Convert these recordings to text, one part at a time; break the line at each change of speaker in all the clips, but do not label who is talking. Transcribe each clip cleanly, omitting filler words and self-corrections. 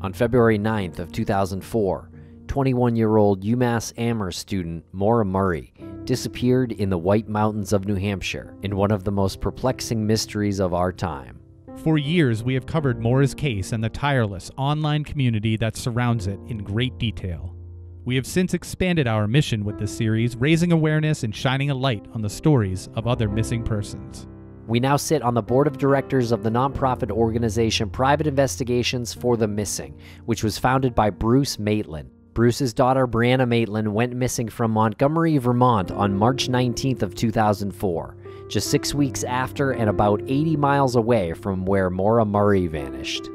On February 9th of 2004, 21-year-old UMass Amherst student Maura Murray disappeared in the White Mountains of New Hampshire in one of the most perplexing mysteries of our time.
For years, we have covered Maura's case and the tireless online community that surrounds it in great detail. We have since expanded our mission with this series, raising awareness and shining a light on the stories of other missing persons.
We now sit on the board of directors of the nonprofit organization Private Investigations for the Missing, which was founded by Bruce Maitland. Bruce's daughter, Brianna Maitland, went missing from Montgomery, Vermont on March 19th of 2004, just 6 weeks after and about 80 miles away from where Maura Murray vanished.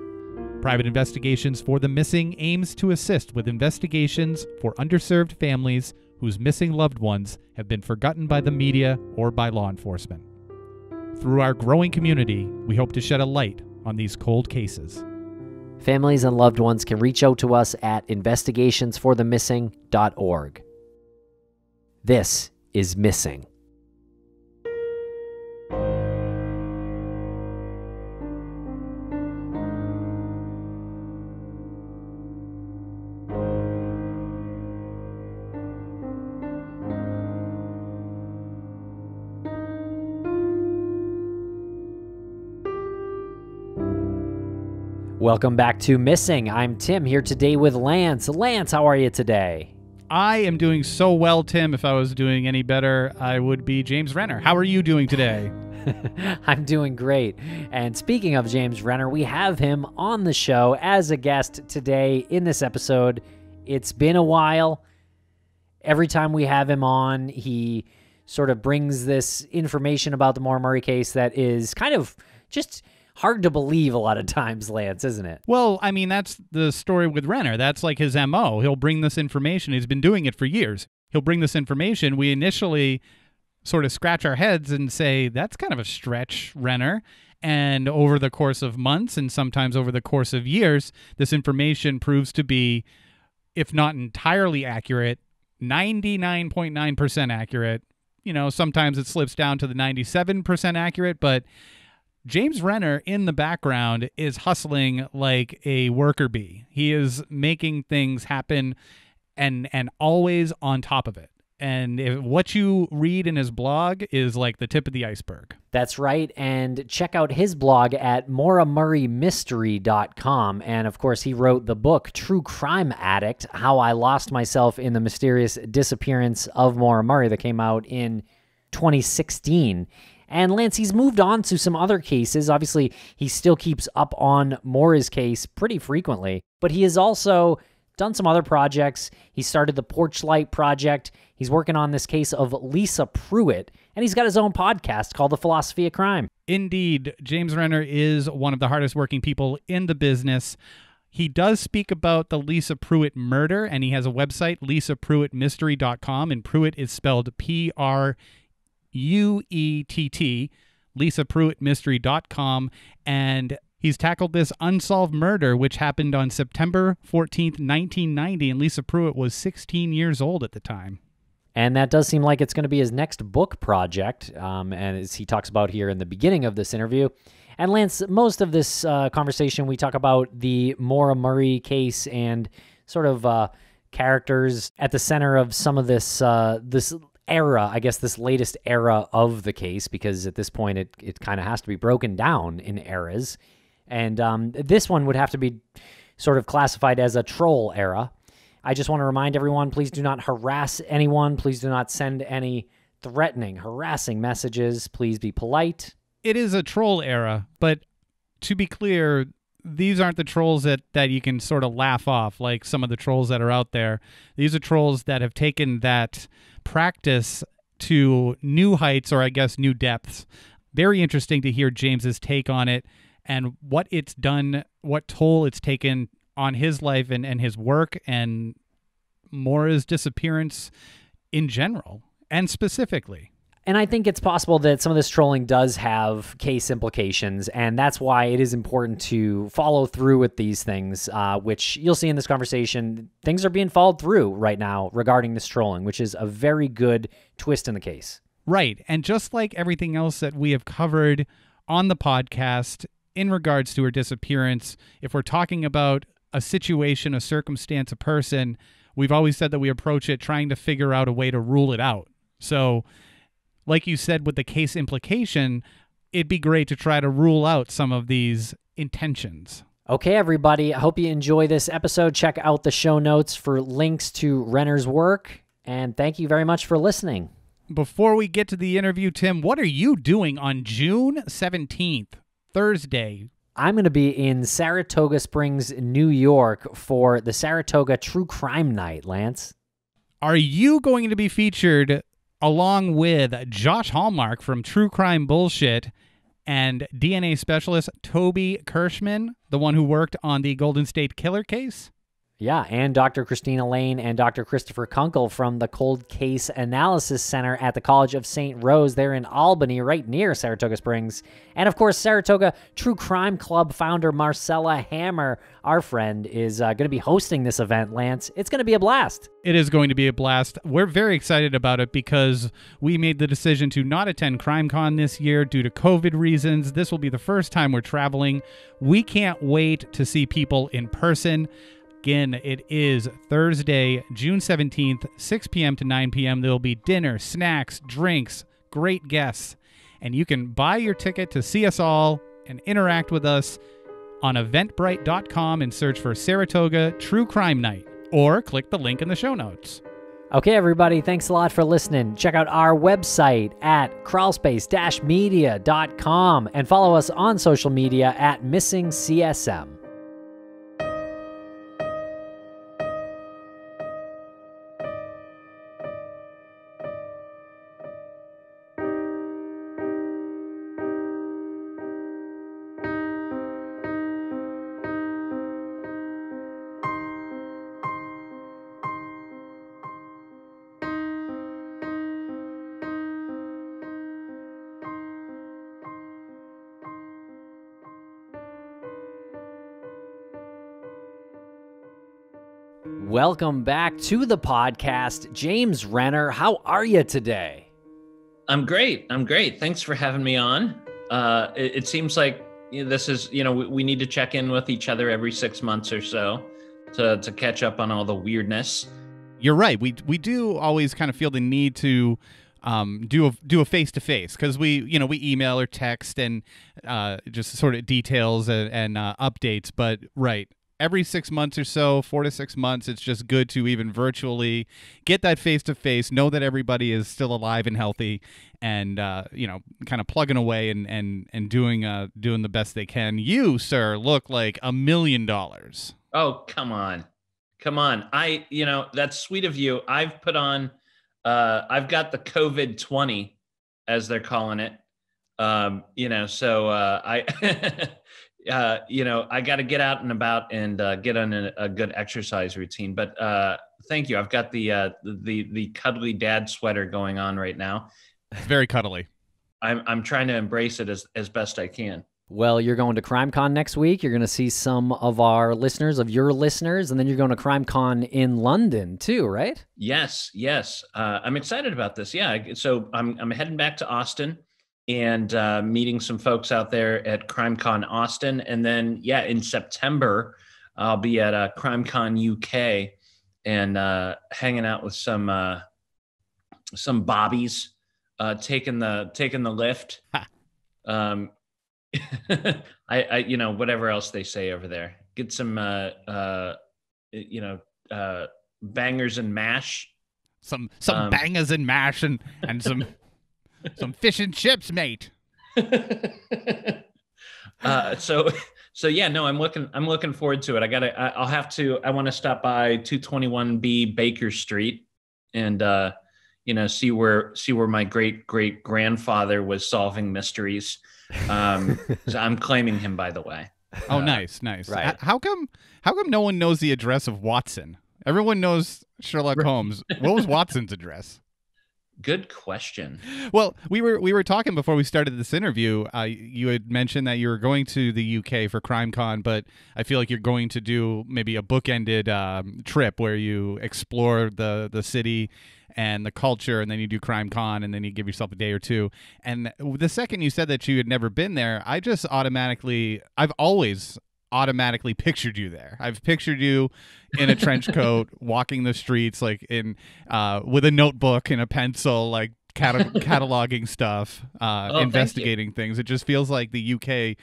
Private Investigations for the Missing aims to assist with investigations for underserved families whose missing loved ones have been forgotten by the media or by law enforcement. Through our growing community, we hope to shed a light on these cold cases.
Families and loved ones can reach out to us at investigationsforthemissing.org. This is Missing. Welcome back to Missing. I'm Tim, here today with Lance. Lance, how are you today?
I am doing so well, Tim. If I was doing any better, I would be James Renner. How are you doing today?
I'm doing great. And speaking of James Renner, we have him on the show as a guest today in this episode. It's been a while. Every time we have him on, he sort of brings this information about the Maura Murray case that is kind of just hard to believe a lot of times, Lance, isn't it?
Well, I mean, that's the story with Renner. That's like his MO. He'll bring this information. He's been doing it for years. He'll bring this information. We initially sort of scratch our heads and say, that's kind of a stretch, Renner. And over the course of months and sometimes over the course of years, this information proves to be, if not entirely accurate, 99.9% accurate. You know, sometimes it slips down to the 97% accurate, but James Renner in the background is hustling like a worker bee. He is making things happen and always on top of it. And what you read in his blog is like the tip of the iceberg.
That's right. And check out his blog at mauramurraymystery.com. And of course, he wrote the book True Crime Addict, How I Lost Myself in the Mysterious Disappearance of Maura Murray, that came out in 2016. And Lance, he's moved on to some other cases. Obviously, he still keeps up on Maura's case pretty frequently, but he has also done some other projects. He started the Porchlight Project. He's working on this case of Lisa Pruitt, and he's got his own podcast called The Philosophy of Crime.
Indeed, James Renner is one of the hardest working people in the business. He does speak about the Lisa Pruitt murder, and he has a website, lisapruittmystery.com, and Pruitt is spelled Pruett, lisapruittmystery.com, and he's tackled this unsolved murder, which happened on September 14th, 1990, and Lisa Pruitt was 16 years old at the time.
And that does seem like it's going to be his next book project, and as he talks about here in the beginning of this interview. And Lance, most of this conversation, we talk about the Maura Murray case and sort of characters at the center of some of this this era, I guess this latest era of the case, because at this point it kind of has to be broken down in eras. And this one would have to be sort of classified as a troll era. I just want to remind everyone, please do not harass anyone. Please do not send any threatening, harassing messages. Please be polite.
It is a troll era, but to be clear, these aren't the trolls that you can sort of laugh off like some of the trolls that are out there. These are trolls that have taken that practice to new heights, or I guess new depths. Very interesting to hear James's take on it and what it's done, what toll it's taken on his life and his work and Maura's disappearance in general and specifically.
And I think it's possible that some of this trolling does have case implications, and that's why it is important to follow through with these things, which you'll see in this conversation. Things are being followed through right now regarding this trolling, which is a very good twist in the case.
Right. And just like everything else that we have covered on the podcast in regards to her disappearance, if we're talking about a situation, a circumstance, a person, we've always said that we approach it trying to figure out a way to rule it out. So, like you said with the case implication, it'd be great to try to rule out some of these intentions.
Okay, everybody, I hope you enjoy this episode. Check out the show notes for links to Renner's work, and thank you very much for listening.
Before we get to the interview, Tim, what are you doing on June 17th, Thursday?
I'm going to be in Saratoga Springs, New York for the Saratoga True Crime Night, Lance.
Are you going to be featured along with Josh Hallmark from True Crime Bullshit and DNA specialist Toby Kirschman, the one who worked on the Golden State Killer case?
Yeah, and Dr. Christina Lane and Dr. Christopher Kunkel from the Cold Case Analysis Center at the College of St. Rose. They're in Albany, right near Saratoga Springs. And, of course, Saratoga True Crime Club founder Marcella Hammer, our friend, is going to be hosting this event, Lance. It's going to be a blast.
It is going to be a blast. We're very excited about it because we made the decision to not attend CrimeCon this year due to COVID reasons. This will be the first time we're traveling. We can't wait to see people in person. Again, it is Thursday, June 17th, 6 p.m. to 9 p.m. There will be dinner, snacks, drinks, great guests, and you can buy your ticket to see us all and interact with us on eventbrite.com and search for Saratoga True Crime Night, or click the link in the show notes.
Okay, everybody, thanks a lot for listening. Check out our website at crawlspace-media.com and follow us on social media at MissingCSM. Welcome back to the podcast. James Renner, how are you today?
I'm great. Thanks for having me on. It seems like this is, we need to check in with each other every 6 months or so to catch up on all the weirdness.
You're right. We do always kind of feel the need to do a face-to-face because we email or text and just sort of details and updates. But right. Every 6 months or so, 4 to 6 months, it's just good to even virtually get that face-to-face, know that everybody is still alive and healthy, and kind of plugging away and doing the best they can. You, sir, look like $1 million.
Oh, come on. That's sweet of you. I've put on, I've got the COVID-20, as they're calling it. I got to get out and about and get on a good exercise routine. But thank you. I've got the cuddly dad sweater going on right now.
It's very cuddly.
I'm trying to embrace it as best I can.
Well, you're going to CrimeCon next week. You're going to see some of your listeners, and then you're going to CrimeCon in London too, right?
Yes. I'm excited about this. Yeah. So I'm heading back to Austin and meeting some folks out there at CrimeCon Austin. And then, in September, I'll be at CrimeCon UK and hanging out with some bobbies, taking the lift. Whatever else they say over there. Get some, bangers and mash.
Some bangers and mash and some... Some fish and chips, mate.
I'm looking forward to it. I want to stop by 221B Baker Street and see where my great grandfather was solving mysteries. So I'm claiming him, by the way.
Oh, nice.
Right.
How come no one knows the address of Watson? Everyone knows Sherlock Holmes. What was Watson's address?
Good question.
Well, we were talking before we started this interview. You had mentioned that you were going to the UK for CrimeCon, but I feel like you're going to do maybe a bookended trip where you explore the city and the culture, and then you do CrimeCon, and then you give yourself a day or two. And the second you said that you had never been there, I just automatically, I've always automatically pictured you there. I've pictured you in a trench coat, walking the streets, like in with a notebook and a pencil, like cataloging stuff, investigating things. It just feels like the UK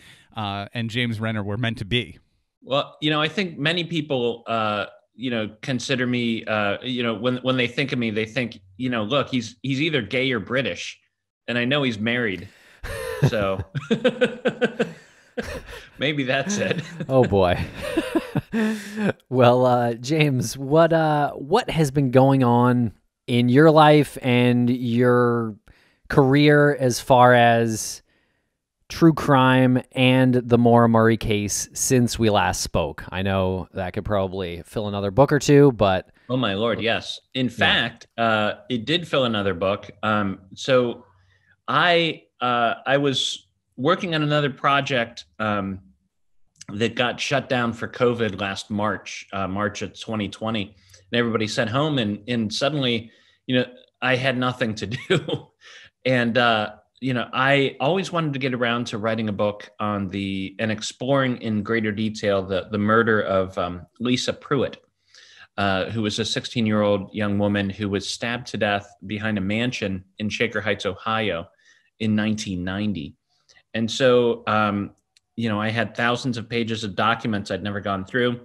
and James Renner were meant to be.
Well, I think many people, consider me, when they think of me, they think, look, he's either gay or British, and I know he's married, so maybe that's it.
Oh boy. Well, James, what has been going on in your life and your career as far as true crime and the Maura Murray case since we last spoke? I know that could probably fill another book or two, but
oh my Lord, yes. In fact, it did fill another book. So I was working on another project that got shut down for COVID last March of 2020, and everybody sent home, and suddenly, I had nothing to do, and I always wanted to get around to writing a book on and exploring in greater detail the murder of Lisa Pruitt, who was a 16-year-old young woman who was stabbed to death behind a mansion in Shaker Heights, Ohio in 1990. And so, I had thousands of pages of documents I'd never gone through,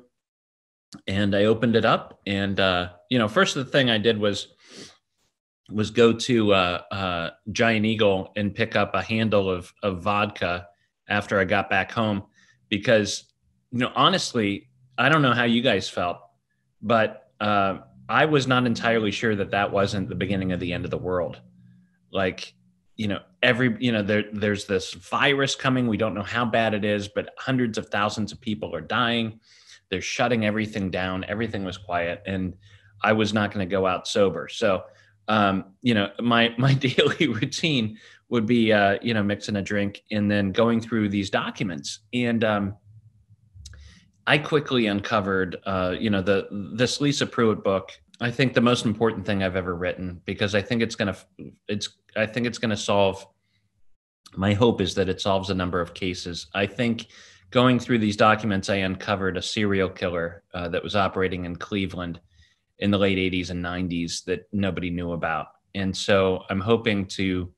and I opened it up, and, first the thing I did was go to Giant Eagle and pick up a handle of vodka after I got back home, because, honestly, I don't know how you guys felt, but I was not entirely sure that wasn't the beginning of the end of the world. Like, there's this virus coming. We don't know how bad it is, but hundreds of thousands of people are dying. They're shutting everything down. Everything was quiet, and I was not going to go out sober. So, my daily routine would be, mixing a drink and then going through these documents. And I quickly uncovered, this Lisa Pruitt book. I think the most important thing I've ever written, because I think it's going to solve, my hope is that it solves a number of cases. I think going through these documents, I uncovered a serial killer that was operating in Cleveland in the late 80s and 90s that nobody knew about. And so I'm hoping to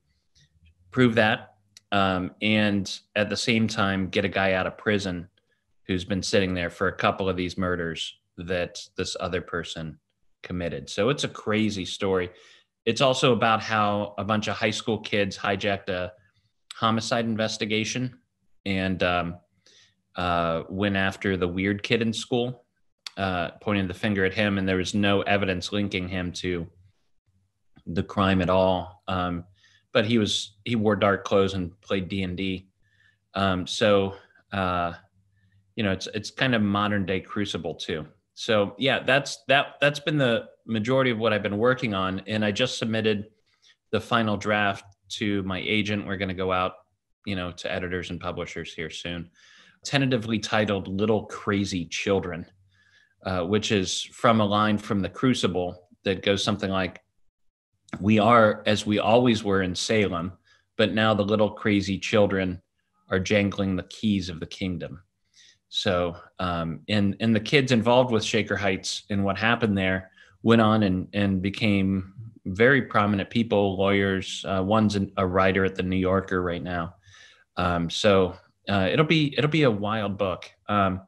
prove that, and at the same time get a guy out of prison who's been sitting there for a couple of these murders that this other person committed. So it's a crazy story. It's also about how a bunch of high school kids hijacked a homicide investigation and went after the weird kid in school, pointing the finger at him, and there was no evidence linking him to the crime at all. But he wore dark clothes and played D&D. So it's kind of modern day Crucible too. So yeah, that's been the majority of what I've been working on. And I just submitted the final draft to my agent. We're going to go out, to editors and publishers here soon. Tentatively titled Little Crazy Children, which is from a line from the Crucible that goes something like, "We are as we always were in Salem, but now the little crazy children are jangling the keys of the kingdom." So, and the kids involved with Shaker Heights and what happened there went on and became very prominent people, lawyers. One's a writer at the New Yorker right now. So it'll be a wild book. So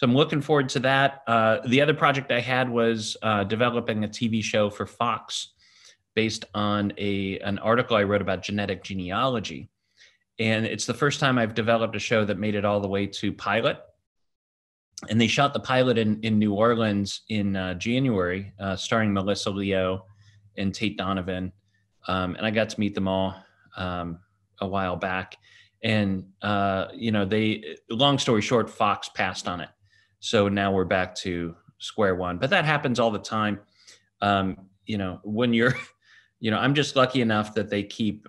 I'm looking forward to that. The other project I had was developing a TV show for Fox based on an article I wrote about genetic genealogy. And it's the first time I've developed a show that made it all the way to pilot. And they shot the pilot in New Orleans in January, starring Melissa Leo and Tate Donovan. And I got to meet them all a while back. And, long story short, Fox passed on it. So now we're back to square one. But that happens all the time. When you're, I'm just lucky enough that they keep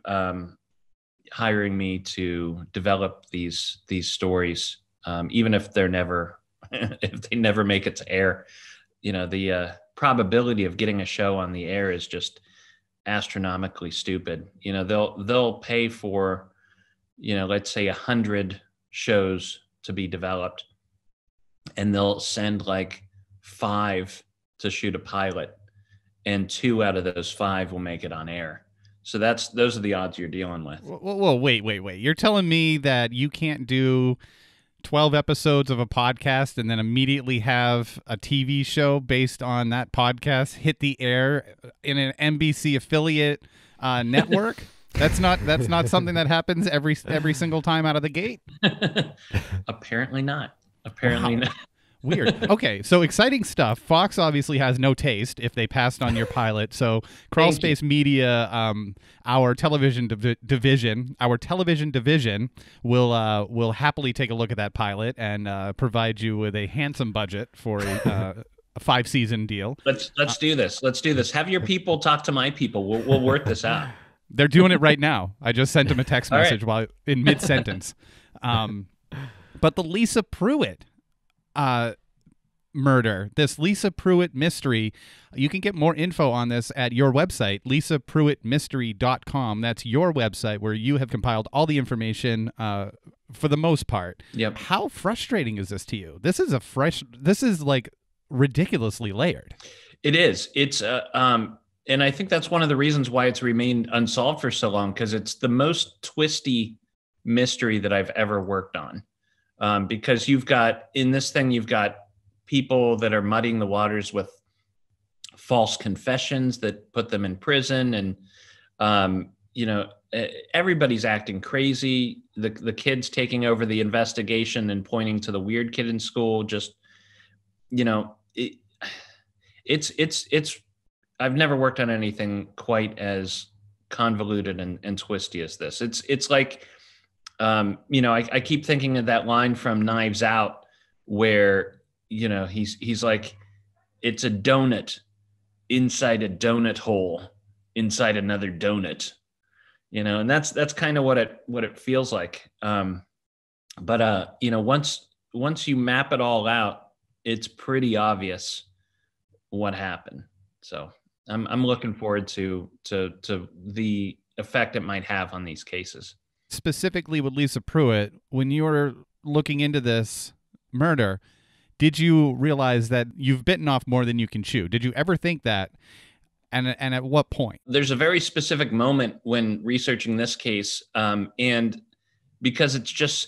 hiring me to develop these stories, even if they're never if they never make it to air. The probability of getting a show on the air is just astronomically stupid. They'll pay for, let's say 100 shows to be developed, and they'll send like 5 to shoot a pilot, and 2 out of those 5 will make it on air. So those are the odds you're dealing with.
Whoa, wait. You're telling me that you can't do 12 episodes of a podcast and then immediately have a TV show based on that podcast hit the air in an NBC affiliate network? That's not something that happens every single time out of the gate?
Apparently not. Apparently not.
Weird. Okay, so exciting stuff. Fox obviously has no taste if they passed on your pilot. So Crawl Space Media, our television division will happily take a look at that pilot and provide you with a handsome budget for a 5-season deal.
Let's do this. Let's do this. Have your people talk to my people. We'll work this out.
They're doing it right now. I just sent them a text message while in mid-sentence. But the Lisa Pruitt murder, this Lisa Pruitt mystery, you can get more info on this at your website, lisapruittmystery.com. That's your website where you have compiled all the information for the most part.
Yep.
How frustrating is this to you? This is like ridiculously layered.
It is. It's and I think that's one of the reasons why it's remained unsolved for so long, because it's the most twisty mystery that I've ever worked on. Because you've got people that are muddying the waters with false confessions that put them in prison, and everybody's acting crazy. The kids taking over the investigation and pointing to the weird kid in school. Just it's I've never worked on anything quite as convoluted and twisty as this. It's like I keep thinking of that line from Knives Out where he's like, it's a donut inside a donut hole inside another donut, and that's kind of what it feels like. But once you map it all out, it's pretty obvious what happened. So I'm looking forward to the effect it might have on these cases.
Specifically with Lisa Pruitt, when you were looking into this murder, did you realize that you've bitten off more than you can chew? Did you ever think that? And at what point?
There's a very specific moment when researching this case, and because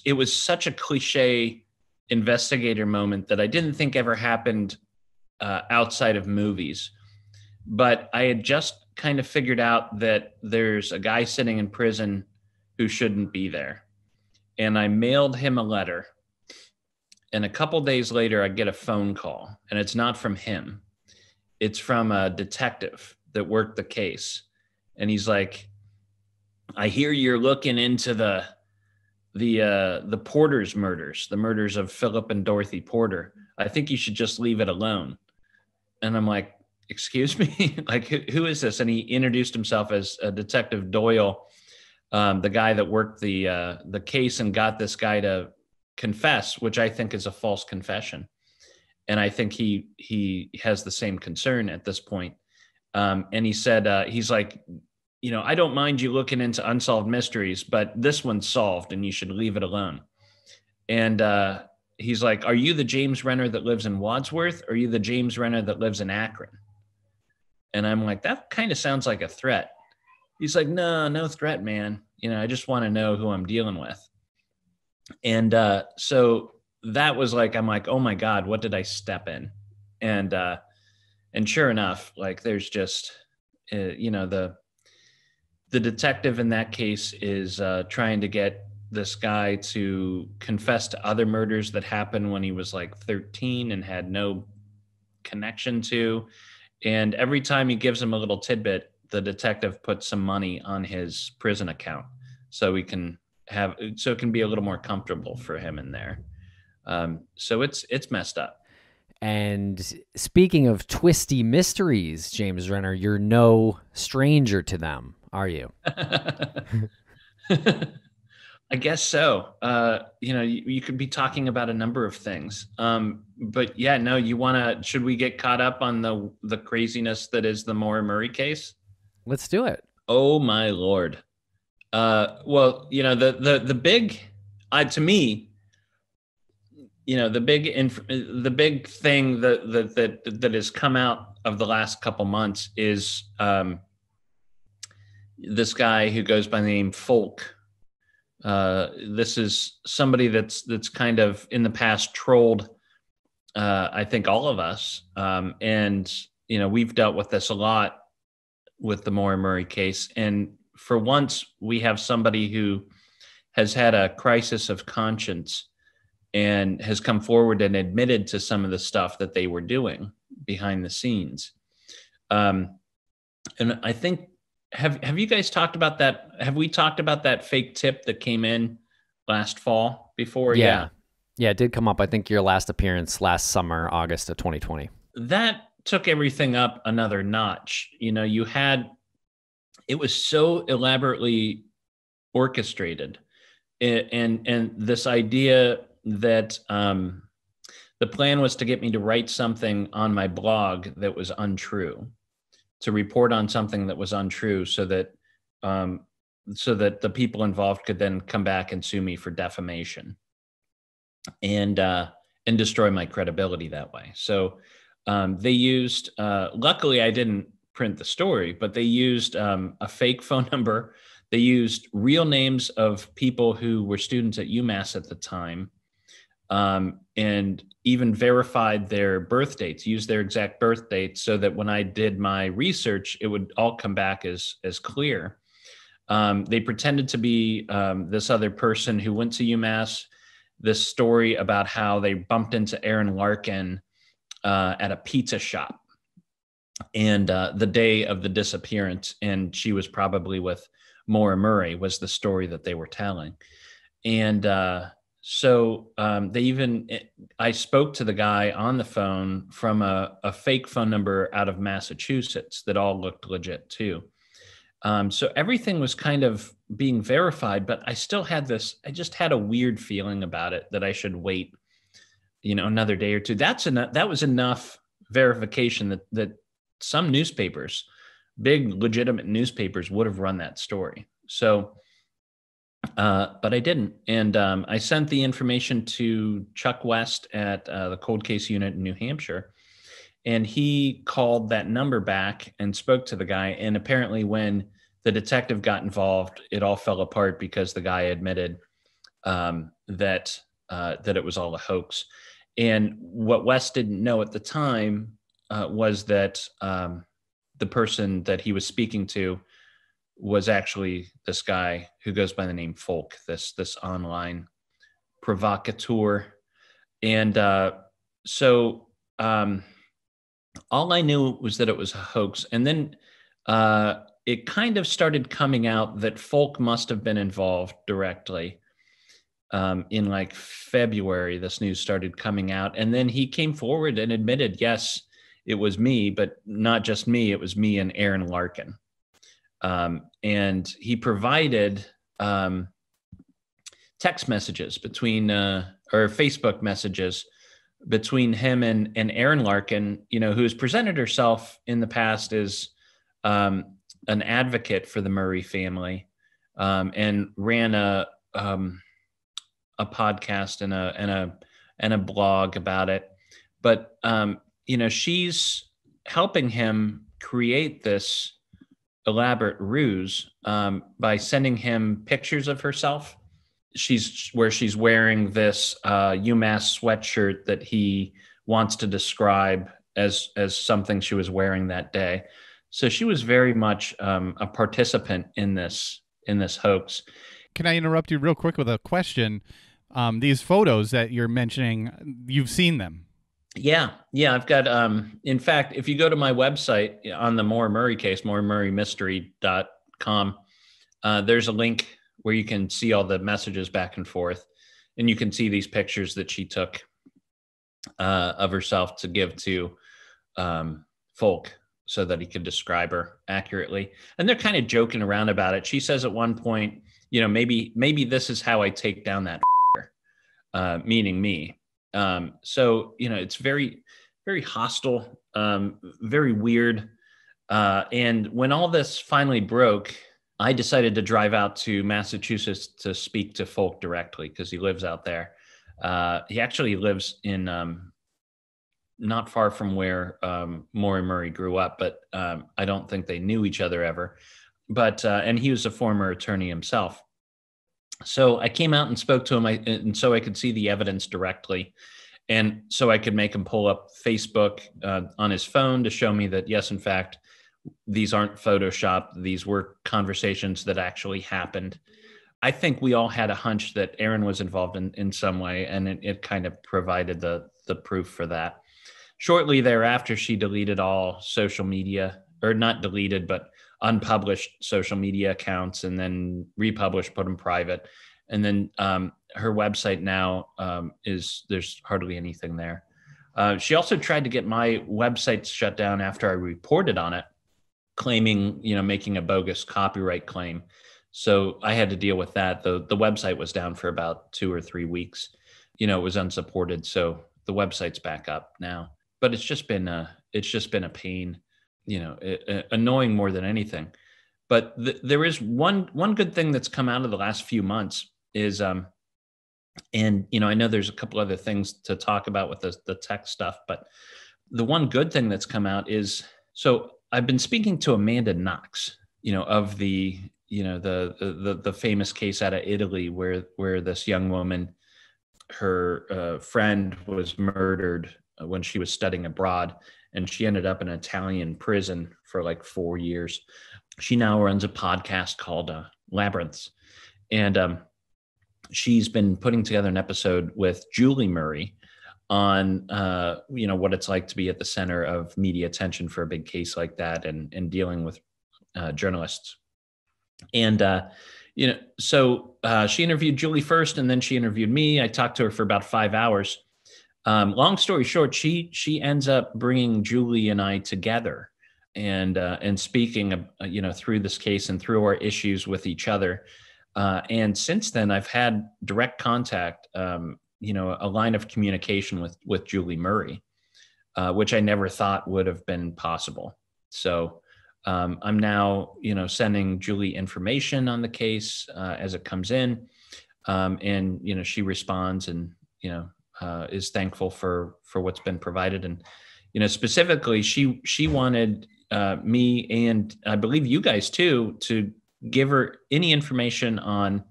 it was such a cliche investigator moment that I didn't think ever happened outside of movies. But I had just kind of figured out that there's a guy sitting in prison who shouldn't be there. And I mailed him a letter. And a couple days later, I get a phone call, and it's not from him. It's from a detective that worked the case. And he's like, I hear you're looking into the Porter's murders, the murders of Philip and Dorothy Porter. I think you should just leave it alone. And I'm like, excuse me? Like, who is this? And he introduced himself as Detective Doyle, the guy that worked the case and got this guy to confess, which I think is a false confession. And I think he has the same concern at this point. And he said, he's like, I don't mind you looking into unsolved mysteries, but this one's solved and you should leave it alone. And he's like, are you the James Renner that lives in Wadsworth? Or are you the James Renner that lives in Akron? And I'm like, that kind of sounds like a threat. He's like, no threat, man. I just want to know who I'm dealing with. And so that was like, I'm like, oh my God, what did I step in? And sure enough, like there's just, the detective in that case is trying to get this guy to confess to other murders that happened when he was like 13 and had no connection to. And every time he gives him a little tidbit, the detective puts some money on his prison account so it can be a little more comfortable for him in there. So it's messed up.
And speaking of twisty mysteries, James Renner, you're no stranger to them, are you?
I guess so. You could be talking about a number of things. But yeah, no, should we get caught up on the craziness that is the Maura Murray case?
Let's do it.
Oh my Lord. Well, the big, to me, the big thing that has come out of the last couple months is this guy who goes by the name Folk. This is somebody that's kind of in the past trolled, I think, all of us. And we've dealt with this a lot with the Maura Murray case. And for once, we have somebody who has had a crisis of conscience and has come forward and admitted to some of the stuff that they were doing behind the scenes. And I think, have you guys talked about that? Have we talked about that fake tip that came in last fall before?
Yeah, it did come up. I think your last appearance last summer, August of 2020.
That took everything up another notch. It was so elaborately orchestrated, and this idea that the plan was to get me to write something on my blog that was untrue, to report on something that was untrue, so that the people involved could then come back and sue me for defamation and destroy my credibility that way. So they used, luckily I didn't print the story, but they used a fake phone number. They used real names of people who were students at UMass at the time, and even verified their birth dates, used their exact birth dates, so that when I did my research, it would all come back as clear. They pretended to be this other person who went to UMass. This story about how they bumped into Aaron Larkin at a pizza shop, and the day of the disappearance, and she was probably with Maura Murray, was the story that they were telling. And so I spoke to the guy on the phone from a fake phone number out of Massachusetts that all looked legit too. So everything was kind of being verified, but I just had a weird feeling about it that I should wait, another day or two. That was enough verification that some newspapers, big legitimate newspapers, would have run that story. So, but I didn't. And I sent the information to Chuck West at the cold case unit in New Hampshire. And he called that number back and spoke to the guy. And apparently when the detective got involved, it all fell apart because the guy admitted that it was all a hoax. And what West didn't know at the time was that the person that he was speaking to was actually this guy who goes by the name Folk, this online provocateur. And so all I knew was that it was a hoax. And then it kind of started coming out that Folk must have been involved directly. In like February, this news started coming out. And then he came forward and admitted, yes, it was me, but not just me. It was me and Aaron Larkin. And he provided text messages or Facebook messages between him and Aaron Larkin, who's presented herself in the past as an advocate for the Murray family, and ran a podcast and a blog about it. But she's helping him create this elaborate ruse by sending him pictures of herself. She's wearing this UMass sweatshirt that he wants to describe as something she was wearing that day. So she was very much a participant in this hoax.
Can I interrupt you real quick with a question? These photos that you're mentioning, you've seen them.
Yeah. I've got, in fact, if you go to my website on the Maura Murray case, mauramurraymystery.com, there's a link where you can see all the messages back and forth, and you can see these pictures that she took of herself to give to Folk so that he could describe her accurately. And they're kind of joking around about it. She says at one point, maybe this is how I take down that meaning me. So, it's very, very hostile, very weird. And when all this finally broke, I decided to drive out to Massachusetts to speak to Folk directly because he lives out there. He actually lives in not far from where Maura Murray grew up, but I don't think they knew each other ever. But and he was a former attorney himself. So I came out and spoke to him, and so I could see the evidence directly. And so I could make him pull up Facebook on his phone to show me that, yes, in fact, these aren't Photoshopped. These were conversations that actually happened. I think we all had a hunch that Erin was involved in some way, and it kind of provided the proof for that. Shortly thereafter, she deleted all social media, or not deleted, but unpublished social media accounts, and then republished, put them private. And then her website now there's hardly anything there. She also tried to get my website shut down after I reported on it, claiming, making a bogus copyright claim. So I had to deal with that. The website was down for about 2 or 3 weeks. It was unsupported. So the website's back up now. But it's just been a pain, annoying more than anything. But there is one good thing that's come out of the last few months is, and I know there's a couple other things to talk about with the tech stuff, but the one good thing that's come out is, so I've been speaking to Amanda Knox, of the famous case out of Italy where this young woman, her friend was murdered when she was studying abroad, and she ended up in an Italian prison for like 4 years. She now runs a podcast called Labyrinths, and she's been putting together an episode with Julie Murray on what it's like to be at the center of media attention for a big case like that, and dealing with journalists. And so she interviewed Julie first, and then she interviewed me. I talked to her for about 5 hours. Long story short, she ends up bringing Julie and I together, and speaking through this case and through our issues with each other. And since then, I've had direct contact, a line of communication with Julie Murray, which I never thought would have been possible. So I'm now, sending Julie information on the case as it comes in, and she responds, and is thankful for what's been provided. And specifically, she wanted me, and I believe you guys too, to give her any information on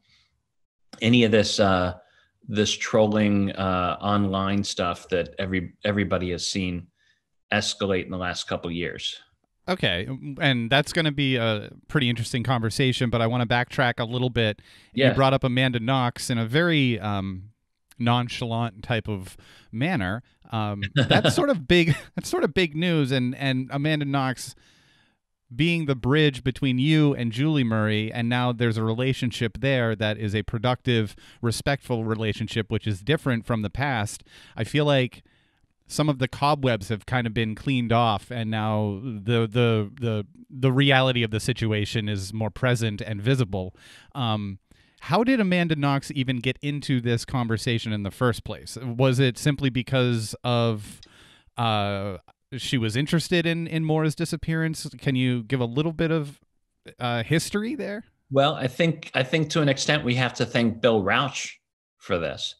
any of this trolling online stuff that everybody has seen escalate in the last couple of years.
Okay, and that's going to be a pretty interesting conversation, but I want to backtrack a little bit.
Yeah.
You brought up Amanda Knox in a very nonchalant type of manner. That's sort of big. That's sort of big news, and Amanda Knox being the bridge between you and Julie Murray, and now there's a relationship there that is a productive, respectful relationship, which is different from the past. I feel like some of the cobwebs have kind of been cleaned off, and now the reality of the situation is more present and visible. How did Amanda Knox even get into this conversation in the first place? Was it simply because of she was interested in Maura's disappearance? Can you give a little bit of history there?
Well, I think to an extent we have to thank Bill Rausch for this,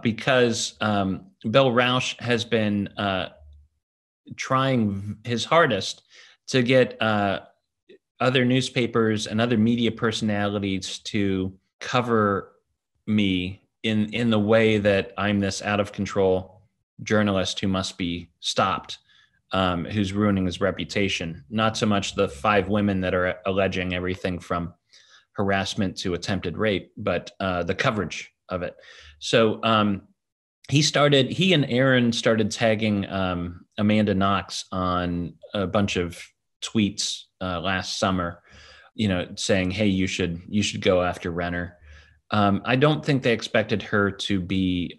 because Bill Rausch has been trying his hardest to get other newspapers and other media personalities to cover me in the way that I'm this out of control journalist who must be stopped, who's ruining his reputation. Not so much the 5 women that are alleging everything from harassment to attempted rape, but the coverage of it. So he and Aaron started tagging Amanda Knox on a bunch of tweets last summer, saying, hey, you should go after Renner. I don't think they expected her to be,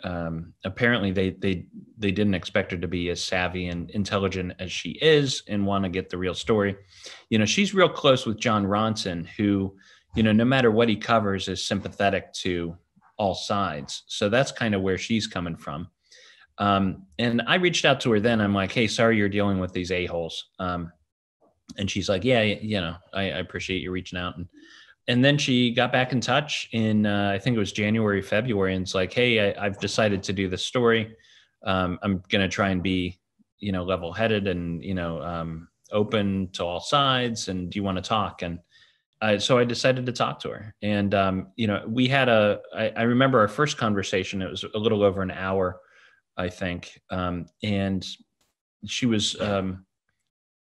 apparently they didn't expect her to be as savvy and intelligent as she is and want to get the real story. She's real close with John Ronson, who, no matter what he covers, is sympathetic to all sides. So that's kind of where she's coming from. And I reached out to her then. I'm like, hey, sorry you're dealing with these a-holes. And she's like, yeah, I appreciate you reaching out. And and then she got back in touch in, I think it was January, February. And it's like, hey, I've decided to do this story. I'm going to try and be, level-headed and, open to all sides. And do you want to talk? And so I decided to talk to her. And, we had I remember our first conversation. It was a little over an hour, I think. And she was,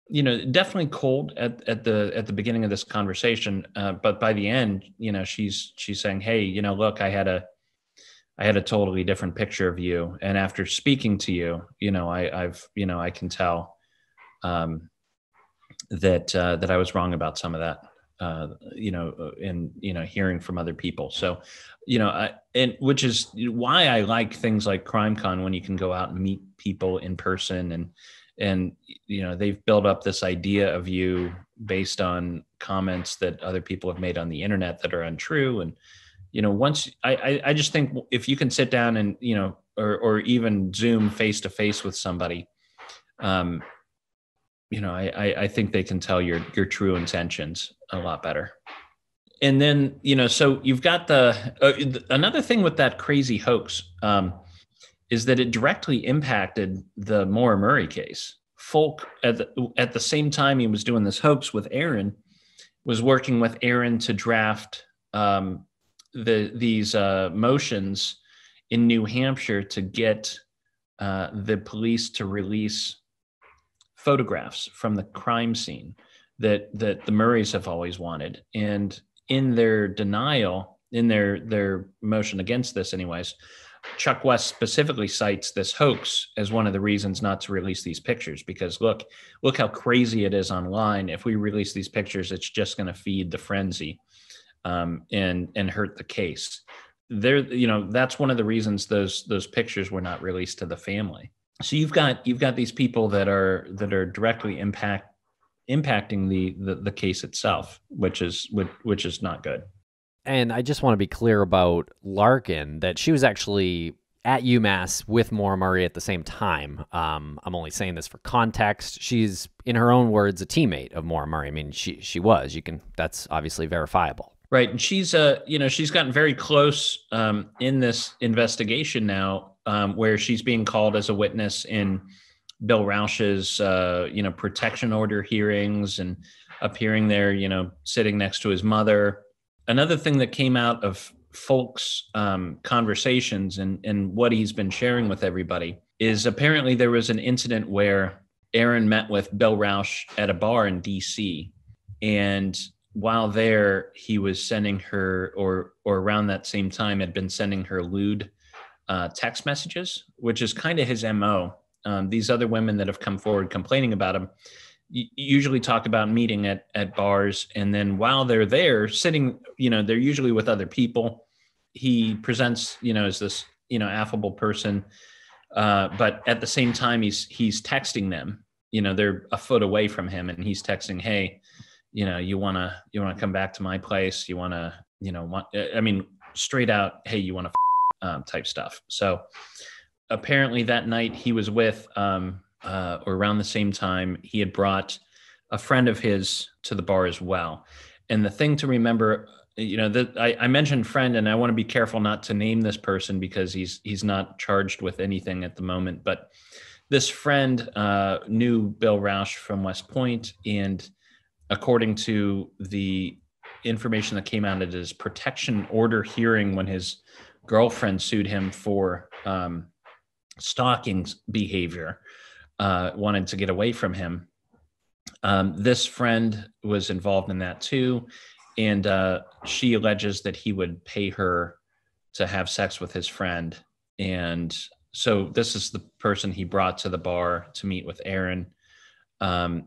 definitely cold at the beginning of this conversation. But by the end, she's saying, hey, look, I had a totally different picture of you. And after speaking to you, I can tell that I was wrong about some of that, and, hearing from other people. So, and which is why I like things like CrimeCon, when you can go out and meet people in person, and they've built up this idea of you based on comments that other people have made on the internet that are untrue. And, once I just think if you can sit down and, or even Zoom face to face with somebody, I think they can tell your true intentions a lot better. And then, so you've got another thing with that crazy hoax, is that it directly impacted the Maura Murray case. Folk, at the same time he was doing this hoax with Aaron, was working with Aaron to draft these motions in New Hampshire to get the police to release photographs from the crime scene that the Murrays have always wanted. And in their denial, in their motion against this anyways, Chuck West specifically cites this hoax as one of the reasons not to release these pictures, because look how crazy it is online. If we release these pictures, it's just going to feed the frenzy, and hurt the case. That's one of the reasons those pictures were not released to the family. So you've got these people that are directly impacting the case itself, which is not good.
And I just want to be clear about Larkin, that she was actually at UMass with Maura Murray at the same time. I'm only saying this for context. She's, in her own words, a teammate of Maura Murray. I mean, she was. That's obviously verifiable.
Right. And she's gotten very close in this investigation now, where she's being called as a witness in Bill Rausch's, protection order hearings, and appearing there, sitting next to his mother. Another thing that came out of Folk's conversations and what he's been sharing with everybody is apparently there was an incident where Aaron met with Bill Rausch at a bar in DC. And while there, he was sending her, or around that same time, had been sending her lewd text messages, which is kind of his MO. These other women that have come forward complaining about him usually talk about meeting at bars. And then while they're there sitting, they're usually with other people. He presents, as this, affable person. But at the same time, he's texting them, they're a foot away from him, and he's texting, hey, you want to come back to my place? You want to, straight out, hey, you want to type stuff. So apparently that night he was with, or around the same time, he had brought a friend of his to the bar as well. And the thing to remember, that I mentioned friend, and I want to be careful not to name this person because he's not charged with anything at the moment. But this friend knew Bill Rausch from West Point, and according to the information that came out at his protection order hearing when his girlfriend sued him for stalking behavior, wanted to get away from him. This friend was involved in that too. And she alleges that he would pay her to have sex with his friend. And so this is the person he brought to the bar to meet with Aaron.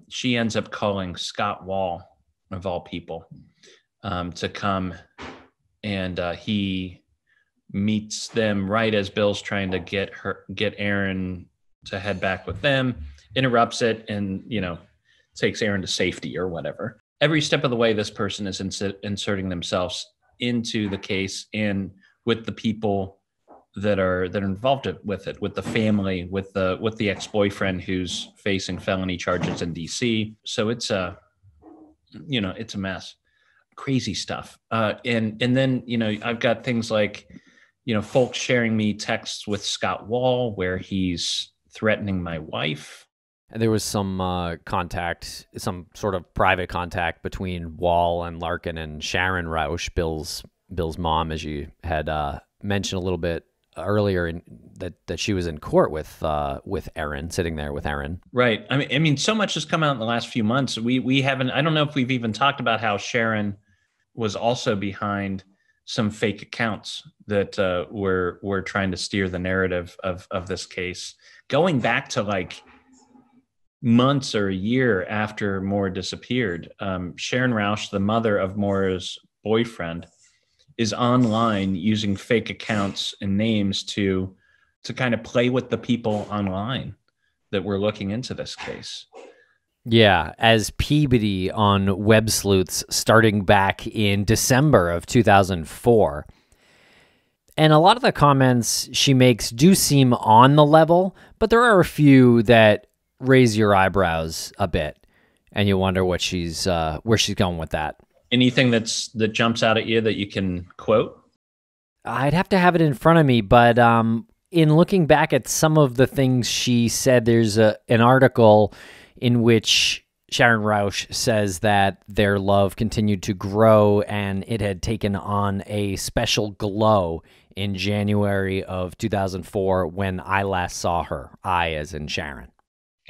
She ends up calling Scott Wall, of all people, to come. And he meets them right as Bill's trying to get Aaron to head back with them, interrupts it, and, takes Aaron to safety or whatever. Every step of the way, this person is inserting themselves into the case, and with the people that are involved with it, with the family, with the ex-boyfriend who's facing felony charges in DC. So it's a mess. crazy stuff. And then, I've got things like, folks sharing me texts with Scott Wall where he's threatening my wife.
And there was some contact, some sort of private contact between Wall and Larkin and Sharon Rausch, Bill's mom, as you had mentioned a little bit earlier, that she was in court with Erin, sitting there with Erin.
Right. I mean, so much has come out in the last few months. We haven't. I don't know if we've even talked about how Sharon was also behind some fake accounts that were trying to steer the narrative of this case, going back to like months or a year after Maura disappeared. Sharon Rausch, the mother of Maura's boyfriend, is online using fake accounts and names to kind of play with the people online that were looking into this case.
Yeah, as Peabody on Web Sleuths starting back in December of 2004. And a lot of the comments she makes do seem on the level, but there are a few that raise your eyebrows a bit, and you wonder what where she's going with that.
Anything that jumps out at you that you can quote?
I'd have to have it in front of me, but in looking back at some of the things she said, there's an article in which Sharon Rausch says that their love continued to grow and it had taken on a special glow in January of 2004 when I last saw her. I as in Sharon.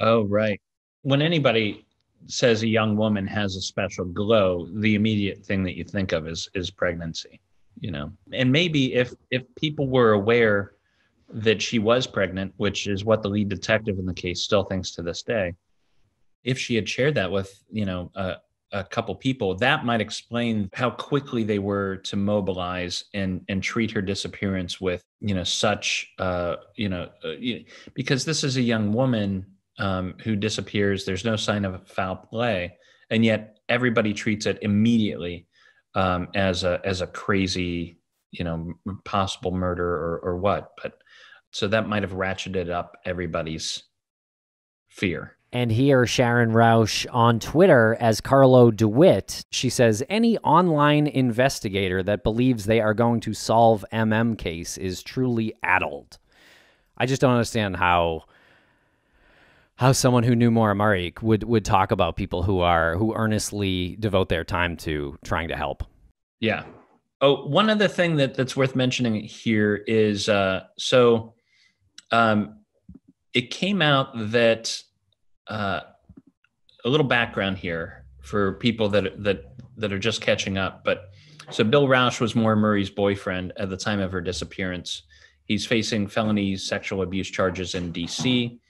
Oh, right. When anybody says a young woman has a special glow, the immediate thing that you think of is pregnancy, And maybe if people were aware that she was pregnant, which is what the lead detective in the case still thinks to this day, if she had shared that with, a couple people, that might explain how quickly they were to mobilize and treat her disappearance with, such, because this is a young woman who disappears. There's no sign of foul play, and yet everybody treats it immediately as a crazy, possible murder or what. But so that might have ratcheted up everybody's fear.
And here, Sharon Rausch on Twitter as Carlo DeWitt, she says, any online investigator that believes they are going to solve case is truly addled. I just don't understand how someone who knew Maura Murray would talk about people who earnestly devote their time to trying to help.
Yeah. Oh, one other thing that's worth mentioning here is it came out that a little background here for people that are just catching up. But so Bill Rausch was Maura Murray's boyfriend at the time of her disappearance. He's facing felony sexual abuse charges in D.C.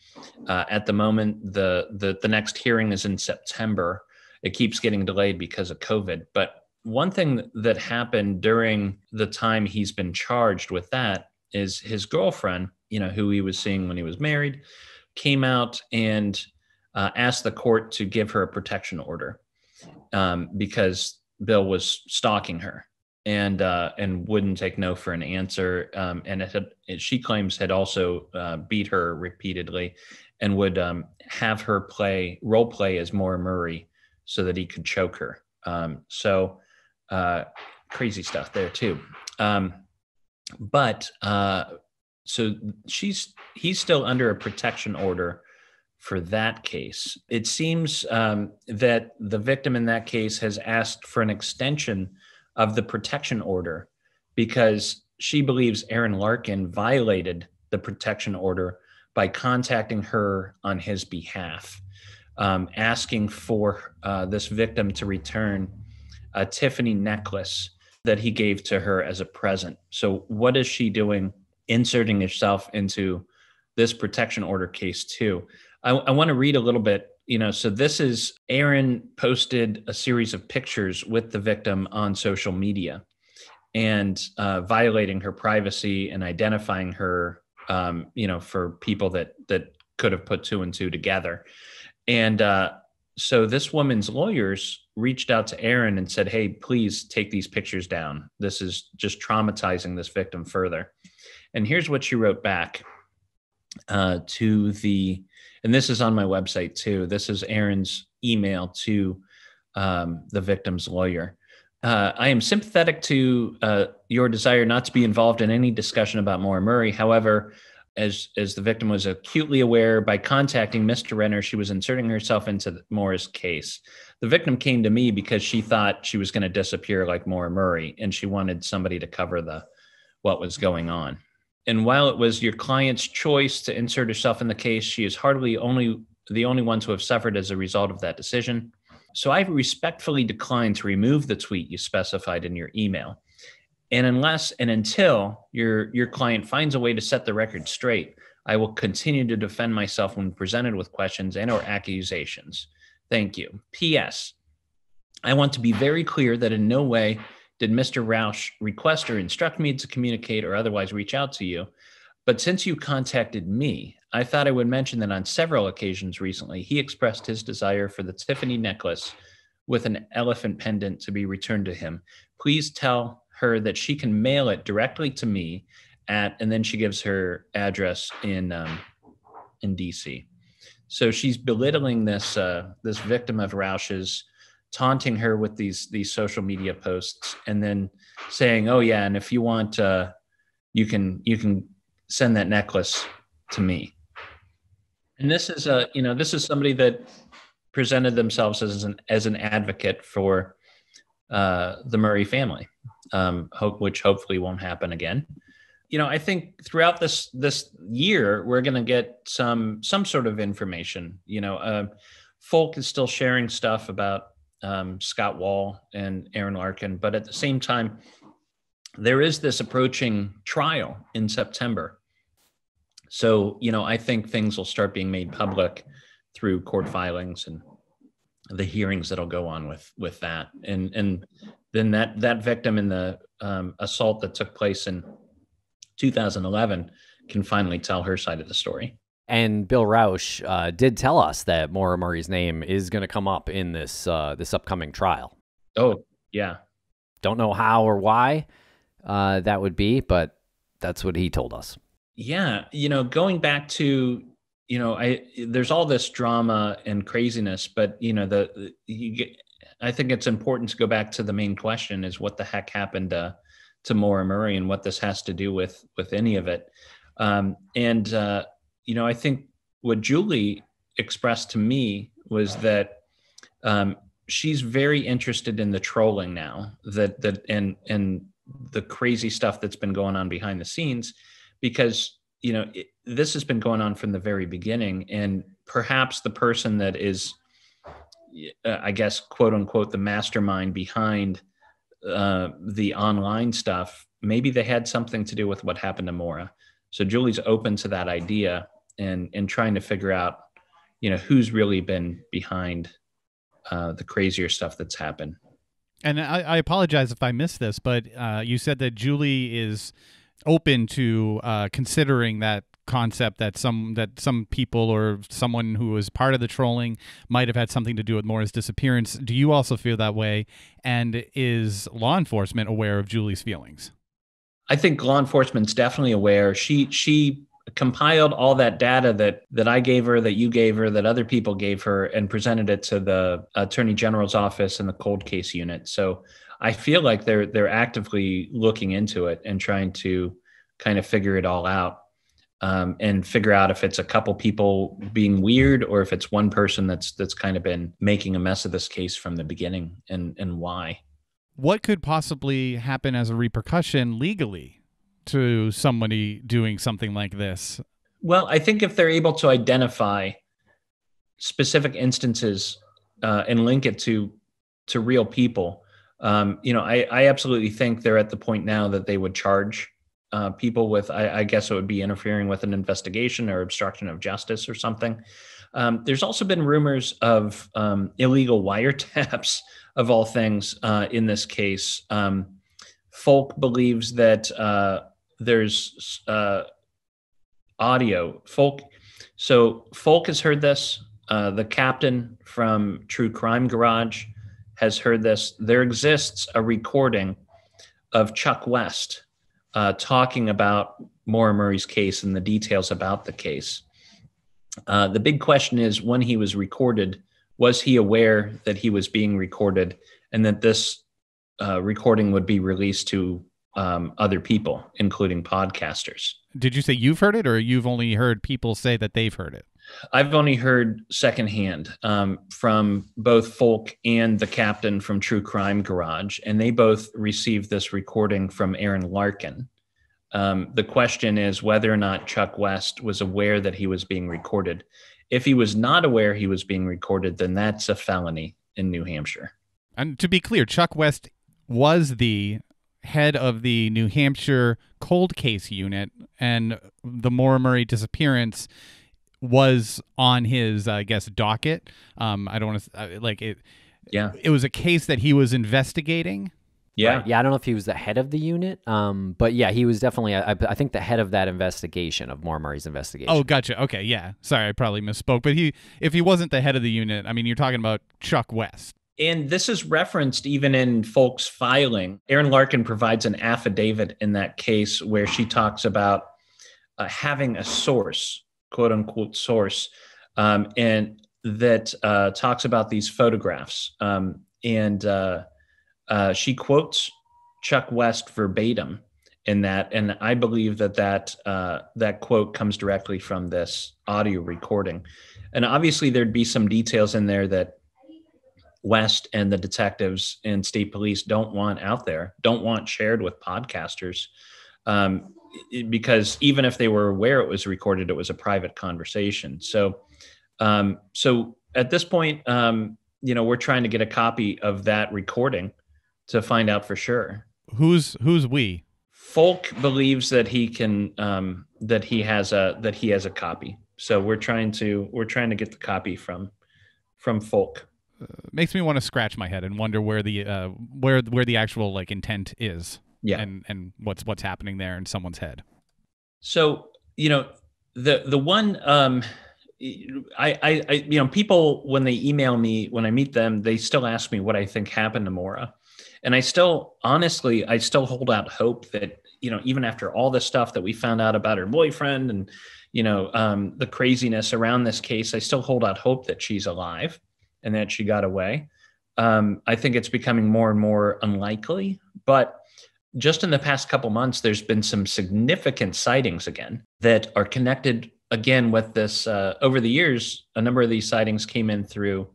At the moment, the next hearing is in September. It keeps getting delayed because of COVID. But one thing that happened during the time he's been charged with that is his girlfriend, who he was seeing when he was married, came out and asked the court to give her a protection order because Bill was stalking her and wouldn't take no for an answer. And she claims had also beat her repeatedly and would have her role play as Maura Murray so that he could choke her. So crazy stuff there too. But so he's still under a protection order for that case. It seems that the victim in that case has asked for an extension of the protection order because she believes Aaron Larkin violated the protection order by contacting her on his behalf, asking for this victim to return a Tiffany necklace that he gave to her as a present. So what is she doing inserting herself into this protection order case too? I want to read a little bit, so this is Aaron posted a series of pictures with the victim on social media and violating her privacy and identifying her, for people that could have put two and two together. And so this woman's lawyers reached out to Aaron and said, hey, please take these pictures down. This is just traumatizing this victim further. And here's what she wrote back and this is on my website too. This is Aaron's email to the victim's lawyer. I am sympathetic to your desire not to be involved in any discussion about Maura Murray. However, as the victim was acutely aware, by contacting Mr. Renner, she was inserting herself into Maura's case. The victim came to me because she thought she was going to disappear like Maura Murray, and she wanted somebody to cover what was going on. And while it was your client's choice to insert herself in the case, she is hardly the only one to have suffered as a result of that decision. So I respectfully decline to remove the tweet you specified in your email. And unless and until your client finds a way to set the record straight, I will continue to defend myself when presented with questions and or accusations. Thank you. P.S. I want to be very clear that in no way did Mr. Rausch request or instruct me to communicate or otherwise reach out to you. But since you contacted me, I thought I would mention that on several occasions recently, he expressed his desire for the Tiffany necklace with an elephant pendant to be returned to him. Please tell her that she can mail it directly to me and then she gives her address in DC. So she's belittling this victim of Rausch's, taunting her with these social media posts, and then saying, "Oh yeah, and if you want, you can send that necklace to me." And this is somebody that presented themselves as an advocate for the Murray family, which hopefully won't happen again. I think throughout this year we're going to get some sort of information. Folk is still sharing stuff about Scott Wall and Aaron Larkin, but at the same time, there is this approaching trial in September. So, I think things will start being made public through court filings and the hearings that'll go on with that. And then that victim in the assault that took place in 2011 can finally tell her side of the story.
And Bill Rausch did tell us that Maura Murray's name is going to come up in this upcoming trial.
Oh, yeah.
Don't know how or why that would be, but that's what he told us.
Yeah. Going back to, there's all this drama and craziness, but, I think it's important to go back to the main question is what the heck happened to Maura Murray and what this has to do with any of it. I think what Julie expressed to me was that she's very interested in the trolling now and the crazy stuff that's been going on behind the scenes, because, this has been going on from the very beginning. And perhaps the person that is, I guess, quote unquote, the mastermind behind the online stuff, maybe they had something to do with what happened to Maura. So Julie's open to that idea and trying to figure out, who's really been behind the crazier stuff that's happened.
And I apologize if I missed this, but you said that Julie is open to considering that concept that some people or someone who was part of the trolling might have had something to do with Maura's disappearance. Do you also feel that way? And is law enforcement aware of Julie's feelings?
I think law enforcement's definitely aware. She compiled all that data that I gave her, that you gave her, that other people gave her, and presented it to the Attorney General's office and the cold case unit. So I feel like they're actively looking into it and trying to kind of figure it all out, and figure out if it's a couple people being weird or if it's one person that's kind of been making a mess of this case from the beginning, and why.
What could possibly happen as a repercussion legally to somebody doing something like this?
Well, I think if they're able to identify specific instances and link it to real people, I absolutely think they're at the point now that they would charge people with, I guess it would be interfering with an investigation or obstruction of justice or something. There's also been rumors of illegal wiretaps of all things in this case. Folk believes that there's audio. Folk has heard this. The captain from True Crime Garage has heard this. There exists a recording of Chuck West talking about Maura Murray's case and the details about the case. The big question is, when he was recorded, was he aware that he was being recorded and that this recording would be released to other people, including podcasters.
Did you say you've heard it, or you've only heard people say that they've heard it?
I've only heard secondhand from both Folk and the captain from True Crime Garage, and they both received this recording from Aaron Larkin. The question is whether or not Chuck West was aware that he was being recorded. If he was not aware he was being recorded, then that's a felony in New Hampshire.
And to be clear, Chuck West was the head of the New Hampshire cold case unit, and the Maura Murray disappearance was on his, I guess, docket. I don't want to like it.
Yeah,
it was a case that he was investigating.
Yeah,
right. Yeah. I don't know if he was the head of the unit, but yeah, he was definitely, I think, the head of that investigation, of Maura Murray's investigation.
Oh, gotcha. Okay, yeah. Sorry, I probably misspoke. But if he wasn't the head of the unit, I mean, you're talking about Chuck West.
And this is referenced even in Folk's filing. Aaron Larkin provides an affidavit in that case where she talks about having a source, quote unquote source, and that talks about these photographs. She quotes Chuck West verbatim in that, and I believe that quote comes directly from this audio recording. And obviously, there'd be some details in there that West and the detectives and state police don't want out there, don't want shared with podcasters, because even if they were aware it was recorded, it was a private conversation. So at this point, we're trying to get a copy of that recording to find out for sure.
Who's we?
Folk believes that he can, that he has a copy. So we're trying to get the copy from Folk.
Makes me want to scratch my head and wonder where the actual like intent is.
Yeah.
And what's happening there in someone's head.
So, the one, people, when they email me, when I meet them, they still ask me what I think happened to Maura. And I still hold out hope that, even after all the stuff that we found out about her boyfriend and, the craziness around this case, I still hold out hope that she's alive and that she got away. I think it's becoming more and more unlikely, but just in the past couple months, there's been some significant sightings again that are connected again with this. Over the years, a number of these sightings came in through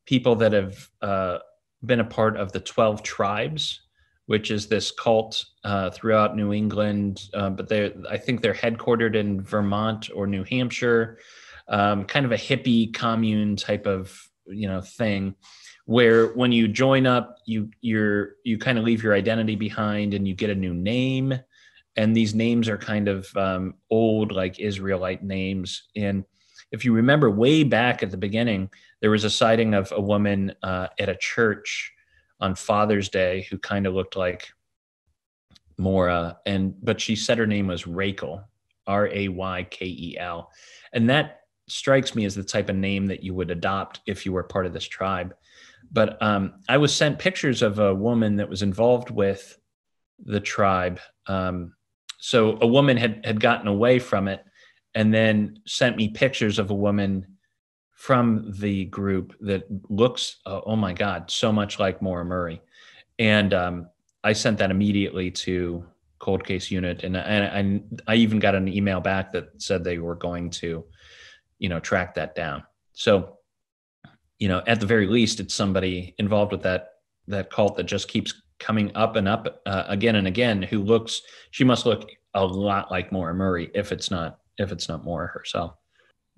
people that have been a part of the 12 Tribes, which is this cult throughout New England, but I think they're headquartered in Vermont or New Hampshire. Kind of a hippie commune type of thing, where when you join up, you kind of leave your identity behind and you get a new name, and these names are kind of old, like Israelite names. And if you remember way back at the beginning, there was a sighting of a woman at a church on Father's Day who kind of looked like Maura, but she said her name was Raykel, Raykel, and that strikes me as the type of name that you would adopt if you were part of this tribe. But I was sent pictures of a woman that was involved with the tribe. So a woman had gotten away from it and then sent me pictures of a woman from the group that looks, oh my God, so much like Maura Murray. And I sent that immediately to Cold Case Unit. And I even got an email back that said they were going to track that down. So, at the very least, it's somebody involved with that cult that just keeps coming up and up again and again, she must look a lot like Maura Murray if it's not Maura herself.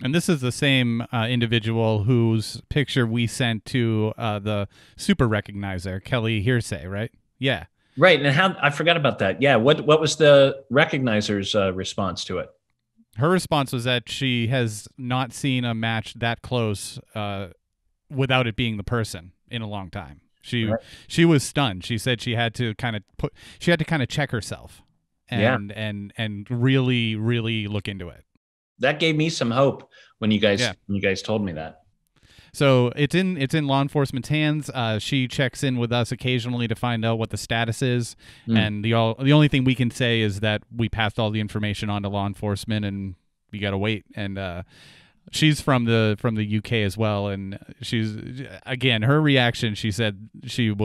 And this is the same individual whose picture we sent to the super recognizer, Kelly Hearsay, right? Yeah.
Right. And I forgot about that. Yeah. What was the recognizer's response to it?
Her response was that she has not seen a match that close without it being the person in a long time. She was stunned. She said she had to kind of check herself and really, really look into it.
That gave me some hope when you guys told me that.
So it's in law enforcement's hands. She checks in with us occasionally to find out what the status is, and the only thing we can say is that we passed all the information on to law enforcement, and we got to wait. And She's from the UK as well, and she's, again, her reaction, she said she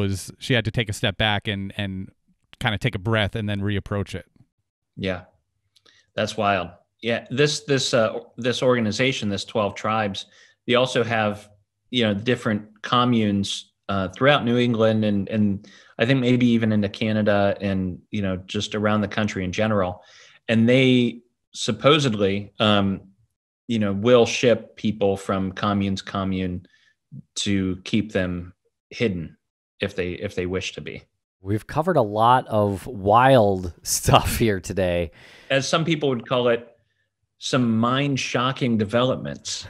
had to take a step back and kind of take a breath and then reapproach it.
Yeah, that's wild. Yeah, this organization, this 12 tribes, they also have, different communes throughout New England, and I think maybe even into Canada, and just around the country in general. And they supposedly will ship people from commune to keep them hidden if they wish to be.
We've covered a lot of wild stuff here today.
As some people would call it, some mind-shocking developments.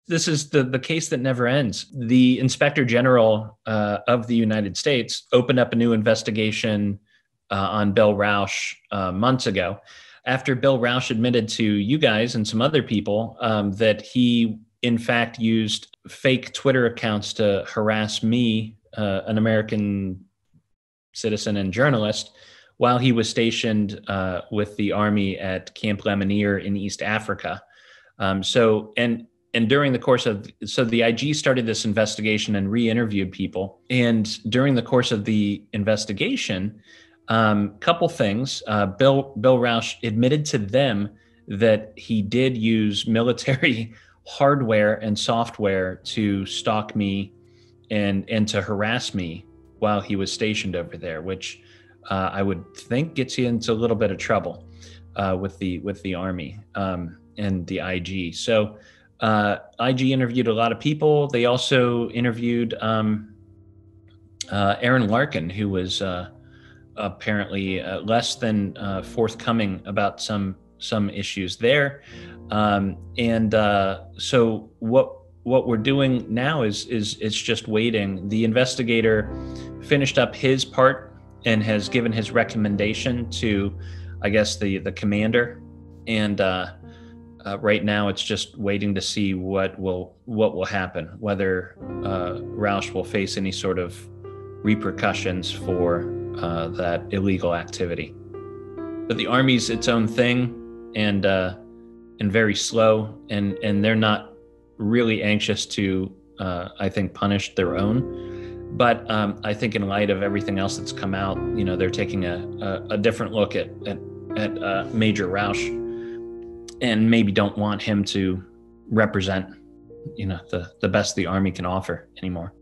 This is the case that never ends. The Inspector General of the United States opened up a new investigation on Bill Rausch months ago, after Bill Rausch admitted to you guys and some other people that he, in fact, used fake Twitter accounts to harass me, an American citizen and journalist, while he was stationed with the army at Camp Lemonnier in East Africa. And during the course of, the IG started this investigation and re-interviewed people. And during the course of the investigation, couple things, Bill Rausch admitted to them that he did use military hardware and software to stalk me and to harass me while he was stationed over there, which I would think gets you into a little bit of trouble with the Army and the IG. So IG interviewed a lot of people. They also interviewed Aaron Larkin, who was apparently less than forthcoming about some issues there. So what we're doing now is it's just waiting. The investigator finished up his part and has given his recommendation to, I guess, the commander. And right now it's just waiting to see what will happen, whether Rausch will face any sort of repercussions for that illegal activity. But the Army's its own thing, and very slow, and they're not really anxious to, I think, punish their own. But I think in light of everything else that's come out, they're taking a different look at Major Rausch, and maybe don't want him to represent, the best the Army can offer anymore.